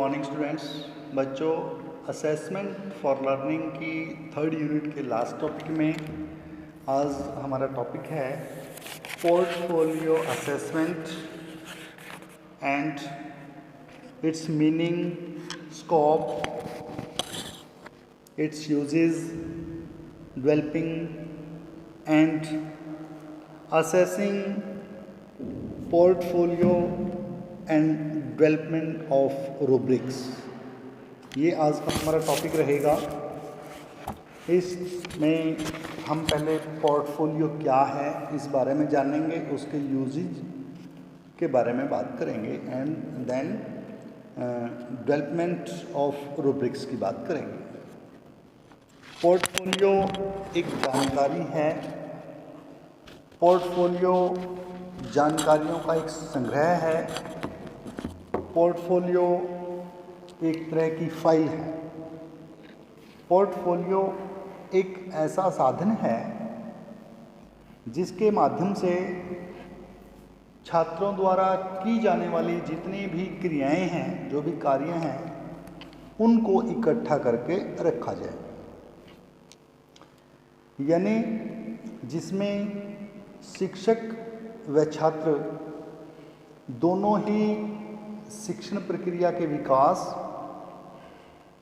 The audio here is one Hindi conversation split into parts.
Morning students. बच्चों, असेसमेंट फॉर लर्निंग की थर्ड यूनिट के लास्ट टॉपिक में आज हमारा टॉपिक है portfolio assessment and it's meaning, scope, it's uses, developing and assessing portfolio and development of rubrics. ये आज का हमारा टॉपिक रहेगा। इसमें हम पहले पोर्टफोलियो क्या है इस बारे में जानेंगे, उसके यूजेज के बारे में बात करेंगे and then development of rubrics की बात करेंगे। पोर्टफोलियो एक जानकारी है। पोर्टफोलियो जानकारियों का एक संग्रह है। पोर्टफोलियो एक तरह की फाइल है। पोर्टफोलियो एक ऐसा साधन है जिसके माध्यम से छात्रों द्वारा की जाने वाली जितनी भी क्रियाएं हैं, जो भी कार्य हैं, उनको इकट्ठा करके रखा जाए। यानी जिसमें शिक्षक व छात्र दोनों ही शिक्षण प्रक्रिया के विकास,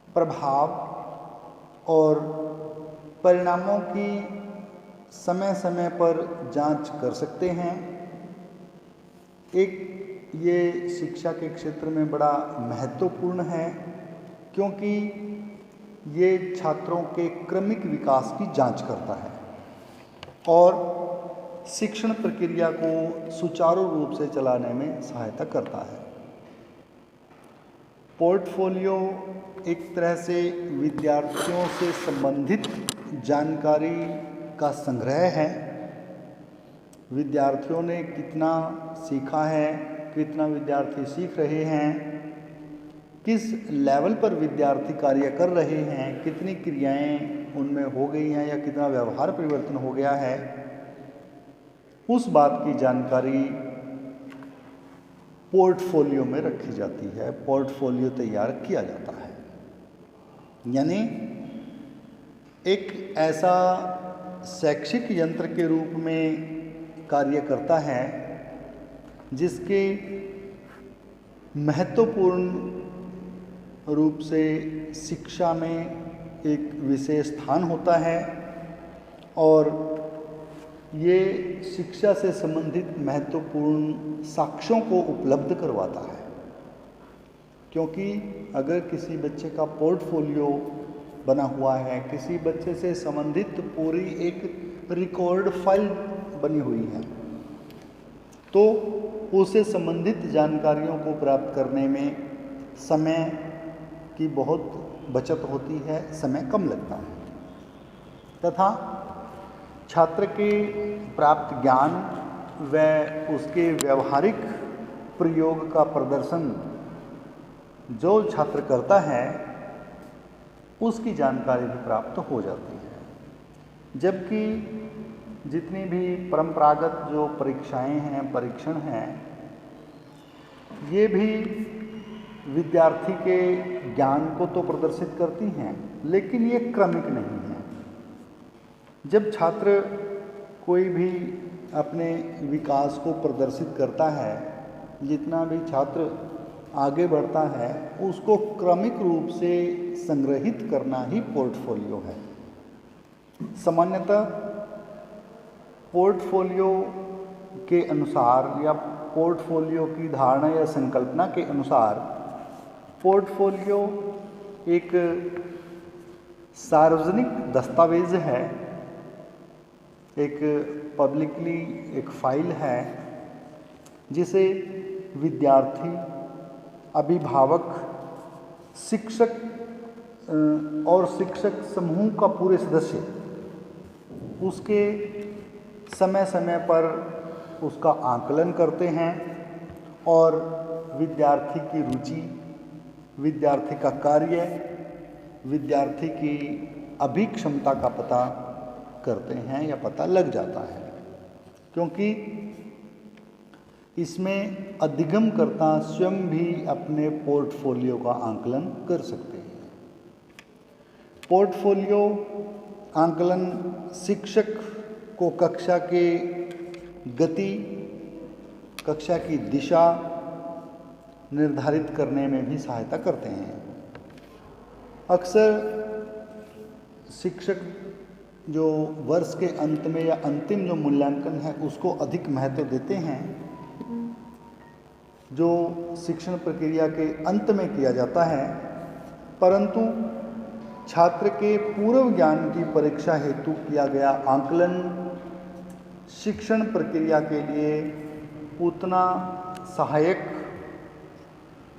प्रभाव और परिणामों की समय समय पर जांच कर सकते हैं। एक ये शिक्षा के क्षेत्र में बड़ा महत्वपूर्ण है, क्योंकि ये छात्रों के क्रमिक विकास की जांच करता है और शिक्षण प्रक्रिया को सुचारू रूप से चलाने में सहायता करता है। पोर्टफोलियो एक तरह से विद्यार्थियों से संबंधित जानकारी का संग्रह है। विद्यार्थियों ने कितना सीखा है, कितना विद्यार्थी सीख रहे हैं, किस लेवल पर विद्यार्थी कार्य कर रहे हैं, कितनी क्रियाएं उनमें हो गई हैं या कितना व्यवहार परिवर्तन हो गया है, उस बात की जानकारी पोर्टफोलियो में रखी जाती है। पोर्टफोलियो तैयार किया जाता है। यानी एक ऐसा शैक्षिक यंत्र के रूप में कार्य करता है जिसके महत्वपूर्ण रूप से शिक्षा में एक विशेष स्थान होता है और ये शिक्षा से संबंधित महत्वपूर्ण साक्ष्यों को उपलब्ध करवाता है। क्योंकि अगर किसी बच्चे का पोर्टफोलियो बना हुआ है, किसी बच्चे से संबंधित पूरी एक रिकॉर्ड फाइल बनी हुई है, तो उससे संबंधित जानकारियों को प्राप्त करने में समय की बहुत बचत होती है, समय कम लगता है तथा छात्र के प्राप्त ज्ञान व उसके व्यवहारिक प्रयोग का प्रदर्शन जो छात्र करता है उसकी जानकारी भी प्राप्त हो जाती है। जबकि जितनी भी परंपरागत जो परीक्षाएं हैं, परीक्षण हैं, ये भी विद्यार्थी के ज्ञान को तो प्रदर्शित करती हैं, लेकिन ये क्रमिक नहीं है। जब छात्र कोई भी अपने विकास को प्रदर्शित करता है, जितना भी छात्र आगे बढ़ता है, उसको क्रमिक रूप से संग्रहित करना ही पोर्टफोलियो है। सामान्यतः पोर्टफोलियो के अनुसार या पोर्टफोलियो की धारणा या संकल्पना के अनुसार पोर्टफोलियो एक सार्वजनिक दस्तावेज है, एक पब्लिकली एक फाइल है जिसे विद्यार्थी, अभिभावक, शिक्षक और शिक्षक समूह का पूरे सदस्य उसके समय समय पर उसका आकलन करते हैं और विद्यार्थी की रुचि, विद्यार्थी का कार्य, विद्यार्थी की अभिक्षमता का पता करते हैं या पता लग जाता है। क्योंकि इसमें अधिगमकर्ता स्वयं भी अपने पोर्टफोलियो का आंकलन कर सकते हैं। पोर्टफोलियो आंकलन शिक्षक को कक्षा के गति, कक्षा की दिशा निर्धारित करने में भी सहायता करते हैं। अक्सर शिक्षक जो वर्ष के अंत में या अंतिम जो मूल्यांकन है उसको अधिक महत्व देते हैं, जो शिक्षण प्रक्रिया के अंत में किया जाता है, परंतु छात्र के पूर्व ज्ञान की परीक्षा हेतु किया गया आंकलन शिक्षण प्रक्रिया के लिए उतना सहायक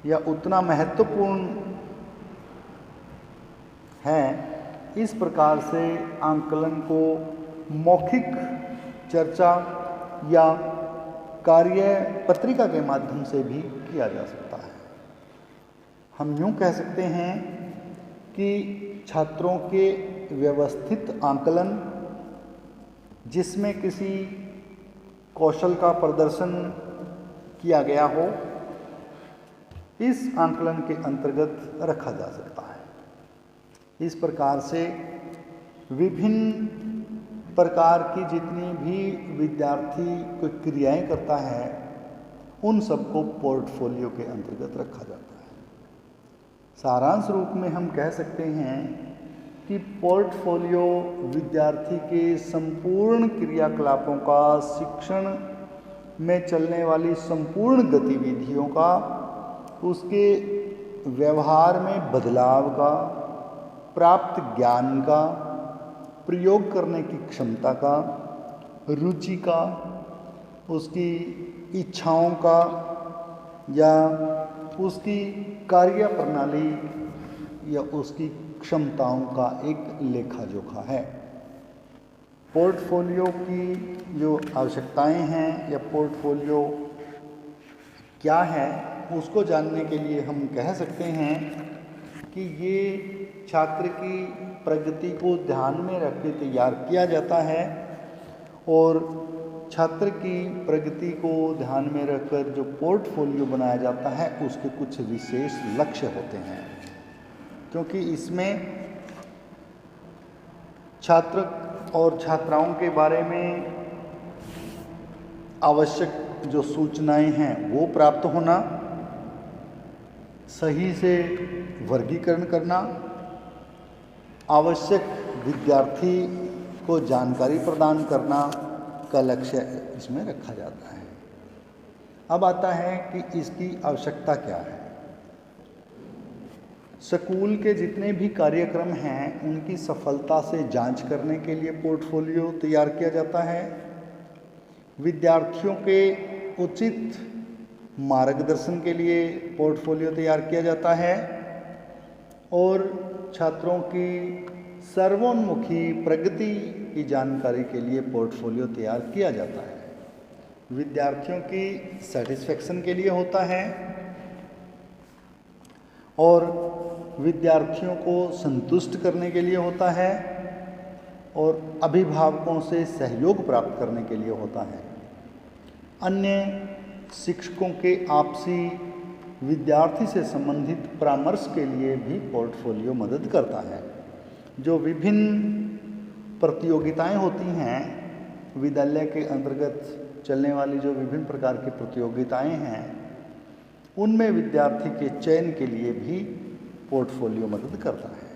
या उतना महत्वपूर्ण है। इस प्रकार से आंकलन को मौखिक चर्चा या कार्य पत्रिका के माध्यम से भी किया जा सकता है। हम यूँ कह सकते हैं कि छात्रों के व्यवस्थित आंकलन, जिसमें किसी कौशल का प्रदर्शन किया गया हो, इस आंकलन के अंतर्गत रखा जा सकता है। इस प्रकार से विभिन्न प्रकार की जितनी भी विद्यार्थी कोई क्रियाएं करता है, उन सबको पोर्टफोलियो के अंतर्गत रखा जाता है। सारांश रूप में हम कह सकते हैं कि पोर्टफोलियो विद्यार्थी के संपूर्ण क्रियाकलापों का, शिक्षण में चलने वाली संपूर्ण गतिविधियों का, उसके व्यवहार में बदलाव का, प्राप्त ज्ञान का, प्रयोग करने की क्षमता का, रुचि का, उसकी इच्छाओं का या उसकी कार्य प्रणाली या उसकी क्षमताओं का एक लेखा जोखा है। पोर्टफोलियो की जो आवश्यकताएं हैं या पोर्टफोलियो क्या है, उसको जानने के लिए हम कह सकते हैं कि ये छात्र की प्रगति को ध्यान में रख के तैयार किया जाता है और छात्र की प्रगति को ध्यान में रखकर जो पोर्टफोलियो बनाया जाता है उसके कुछ विशेष लक्ष्य होते हैं, क्योंकि इसमें छात्र और छात्राओं के बारे में आवश्यक जो सूचनाएं हैं वो प्राप्त होना, सही से वर्गीकरण करना, आवश्यक विद्यार्थी को जानकारी प्रदान करना का लक्ष्य इसमें रखा जाता है। अब आता है कि इसकी आवश्यकता क्या है। स्कूल के जितने भी कार्यक्रम हैं उनकी सफलता से जांच करने के लिए पोर्टफोलियो तैयार किया जाता है। विद्यार्थियों के उचित मार्गदर्शन के लिए पोर्टफोलियो तैयार किया जाता है और छात्रों की सर्वोन्मुखी प्रगति की जानकारी के लिए पोर्टफोलियो तैयार किया जाता है। विद्यार्थियों की सेटिस्फेक्शन के लिए होता है और विद्यार्थियों को संतुष्ट करने के लिए होता है और अभिभावकों से सहयोग प्राप्त करने के लिए होता है। अन्य शिक्षकों के आपसी विद्यार्थी से संबंधित परामर्श के लिए भी पोर्टफोलियो मदद करता है। जो विभिन्न प्रतियोगिताएं होती हैं, विद्यालय के अंतर्गत चलने वाली जो विभिन्न प्रकार की प्रतियोगिताएं हैं, उनमें विद्यार्थी के चयन के लिए भी पोर्टफोलियो मदद करता है।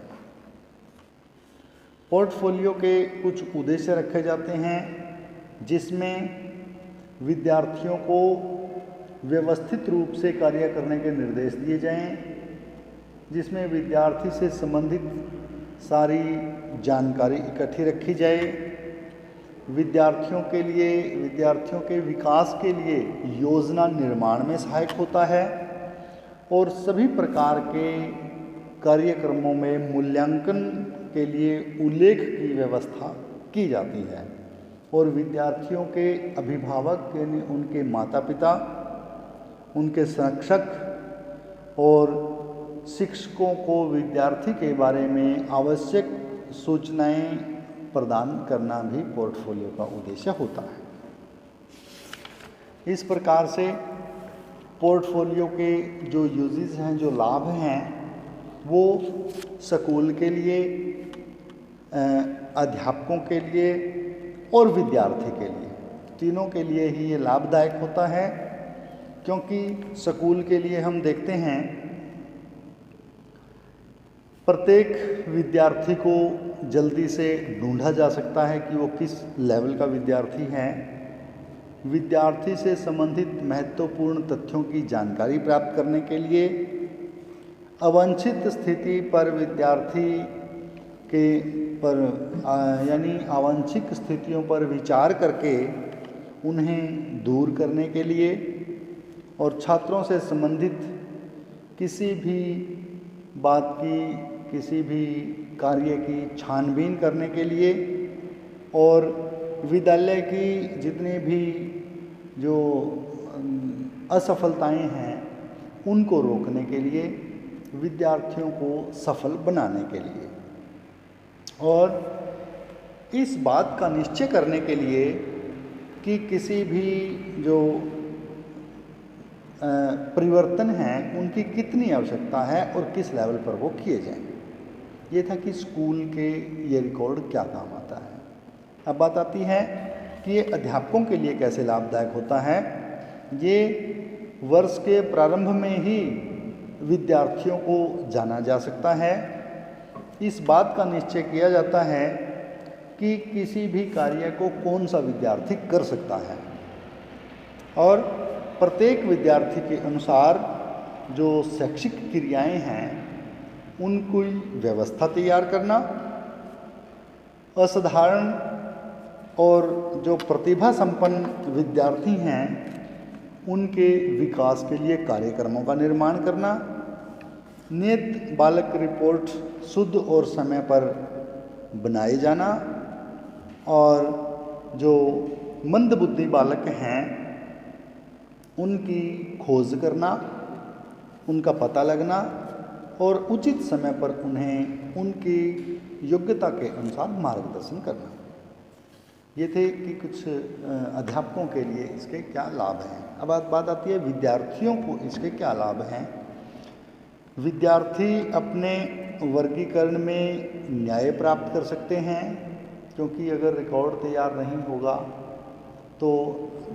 पोर्टफोलियो के कुछ उद्देश्य रखे जाते हैं, जिसमें विद्यार्थियों को व्यवस्थित रूप से कार्य करने के निर्देश दिए जाएं, जिसमें विद्यार्थी से संबंधित सारी जानकारी इकट्ठी रखी जाए, विद्यार्थियों के विकास के लिए योजना निर्माण में सहायक होता है और सभी प्रकार के कार्यक्रमों में मूल्यांकन के लिए उल्लेख की व्यवस्था की जाती है और विद्यार्थियों के अभिभावक यानी उनके माता पिता, उनके शिक्षक और शिक्षकों को विद्यार्थी के बारे में आवश्यक सूचनाएं प्रदान करना भी पोर्टफोलियो का उद्देश्य होता है। इस प्रकार से पोर्टफोलियो के जो यूजेस हैं, जो लाभ हैं, वो स्कूल के लिए, अध्यापकों के लिए और विद्यार्थी के लिए, तीनों के लिए ही ये लाभदायक होता है। क्योंकि स्कूल के लिए हम देखते हैं प्रत्येक विद्यार्थी को जल्दी से ढूंढा जा सकता है कि वो किस लेवल का विद्यार्थी है। विद्यार्थी से संबंधित महत्वपूर्ण तथ्यों की जानकारी प्राप्त करने के लिए अवांछित स्थिति पर विद्यार्थी के पर यानी अवांछित स्थितियों पर विचार करके उन्हें दूर करने के लिए और छात्रों से संबंधित किसी भी बात की, किसी भी कार्य की छानबीन करने के लिए और विद्यालय की जितनी भी जो असफलताएं हैं उनको रोकने के लिए, विद्यार्थियों को सफल बनाने के लिए और इस बात का निश्चय करने के लिए कि किसी भी जो परिवर्तन हैं उनकी कितनी आवश्यकता है और किस लेवल पर वो किए जाएं। ये था कि स्कूल के ये रिकॉर्ड क्या काम आता है। अब बात आती है कि ये अध्यापकों के लिए कैसे लाभदायक होता है। ये वर्ष के प्रारंभ में ही विद्यार्थियों को जाना जा सकता है। इस बात का निश्चय किया जाता है कि किसी भी कार्य को कौन सा विद्यार्थी कर सकता है और प्रत्येक विद्यार्थी के अनुसार जो शैक्षिक क्रियाएं हैं उनकी व्यवस्था तैयार करना, असाधारण और जो प्रतिभा संपन्न विद्यार्थी हैं उनके विकास के लिए कार्यक्रमों का निर्माण करना, नियत बालक रिपोर्ट शुद्ध और समय पर बनाए जाना और जो मंदबुद्धि बालक हैं उनकी खोज करना, उनका पता लगना और उचित समय पर उन्हें उनकी योग्यता के अनुसार मार्गदर्शन करना। ये थे कि कुछ अध्यापकों के लिए इसके क्या लाभ हैं। अब बात आती है विद्यार्थियों को इसके क्या लाभ हैं। विद्यार्थी अपने वर्गीकरण में न्याय प्राप्त कर सकते हैं, क्योंकि अगर रिकॉर्ड तैयार नहीं होगा तो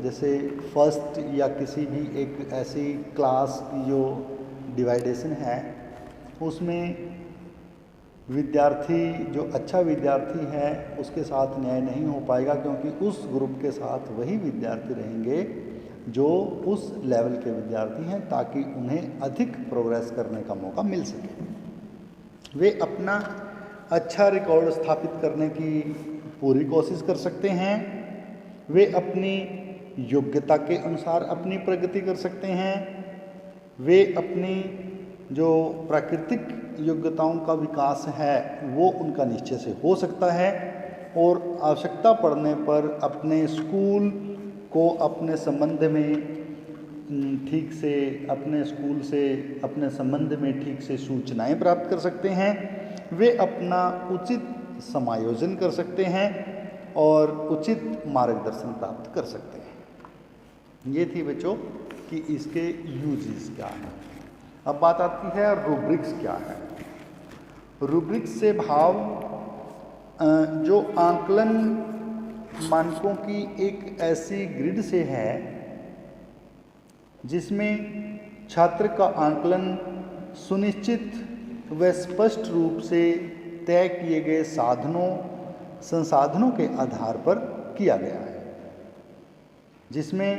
जैसे फर्स्ट या किसी भी एक ऐसी क्लास की जो डिवाइडेशन है उसमें विद्यार्थी जो अच्छा विद्यार्थी है उसके साथ न्याय नहीं हो पाएगा, क्योंकि उस ग्रुप के साथ वही विद्यार्थी रहेंगे जो उस लेवल के विद्यार्थी हैं, ताकि उन्हें अधिक प्रोग्रेस करने का मौका मिल सके। वे अपना अच्छा रिकॉर्ड स्थापित करने की पूरी कोशिश कर सकते हैं। वे अपनी योग्यता के अनुसार अपनी प्रगति कर सकते हैं। वे अपनी जो प्राकृतिक योग्यताओं का विकास है वो उनका निश्चय से हो सकता है और आवश्यकता पड़ने पर अपने स्कूल को अपने संबंध में ठीक से अपने स्कूल से अपने संबंध में ठीक से सूचनाएं प्राप्त कर सकते हैं। वे अपना उचित समायोजन कर सकते हैं और उचित मार्गदर्शन प्राप्त कर सकते हैं। ये थी बच्चों कि इसके यूजेस क्या हैं। अब बात आती है रूब्रिक्स क्या है। रूब्रिक्स से भाव जो आकलन मानकों की एक ऐसी ग्रिड से है जिसमें छात्र का आकलन सुनिश्चित व स्पष्ट रूप से तय किए गए संसाधनों के आधार पर किया गया है। जिसमें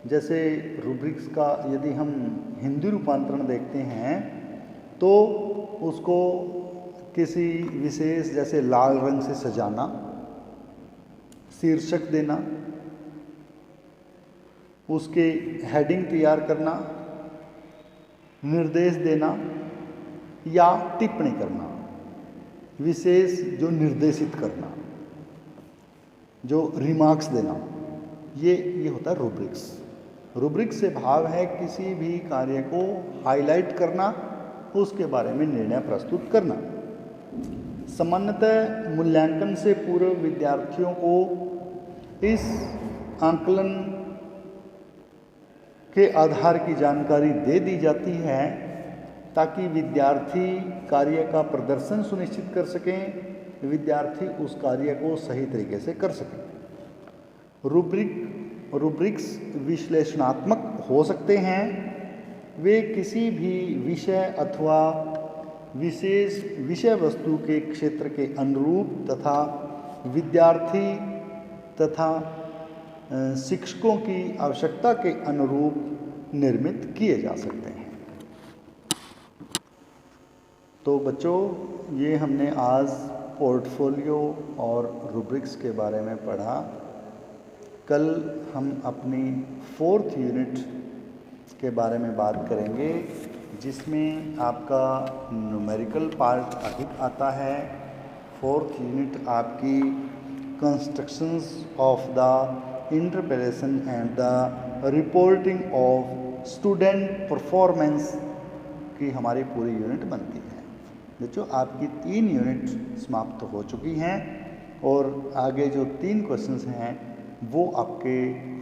जैसे रूब्रिक्स का यदि हम हिंदी रूपांतरण देखते हैं तो उसको किसी विशेष जैसे लाल रंग से सजाना, शीर्षक देना, उसके हेडिंग तैयार करना, निर्देश देना या टिप्पणी करना, विशेष जो निर्देशित करना, जो रिमार्क्स देना, ये होता है रूब्रिक्स। रूब्रिक्स से भाव है किसी भी कार्य को हाईलाइट करना, उसके बारे में निर्णय प्रस्तुत करना। सामान्यतः मूल्यांकन से पूर्व विद्यार्थियों को इस आकलन के आधार की जानकारी दे दी जाती है ताकि विद्यार्थी कार्य का प्रदर्शन सुनिश्चित कर सकें, विद्यार्थी उस कार्य को सही तरीके से कर सकें। रूब्रिक्स विश्लेषणात्मक हो सकते हैं। वे किसी भी विषय अथवा विशेष विषय वस्तु के क्षेत्र के अनुरूप तथा विद्यार्थी तथा शिक्षकों की आवश्यकता के अनुरूप निर्मित किए जा सकते हैं। तो बच्चों, ये हमने आज पोर्टफोलियो और रूब्रिक्स के बारे में पढ़ा। कल हम अपनी 4th यूनिट के बारे में बात करेंगे, जिसमें आपका न्यूमेरिकल पार्ट अधिक आता है। 4th यूनिट आपकी constructions of the interpretation and the reporting of student performance की हमारी पूरी यूनिट बनती है। बच्चों, आपकी 3 यूनिट समाप्त हो चुकी हैं और आगे जो 3 क्वेश्चंस हैं वो आपके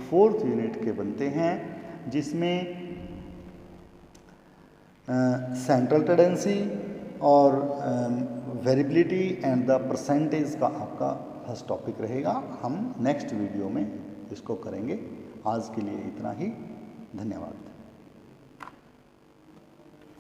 4th यूनिट के बनते हैं, जिसमें सेंट्रल टेंडेंसी और वेरिएबिलिटी एंड द परसेंटेज का आपका फर्स्ट टॉपिक रहेगा। हम नेक्स्ट वीडियो में इसको करेंगे। आज के लिए इतना ही। धन्यवाद।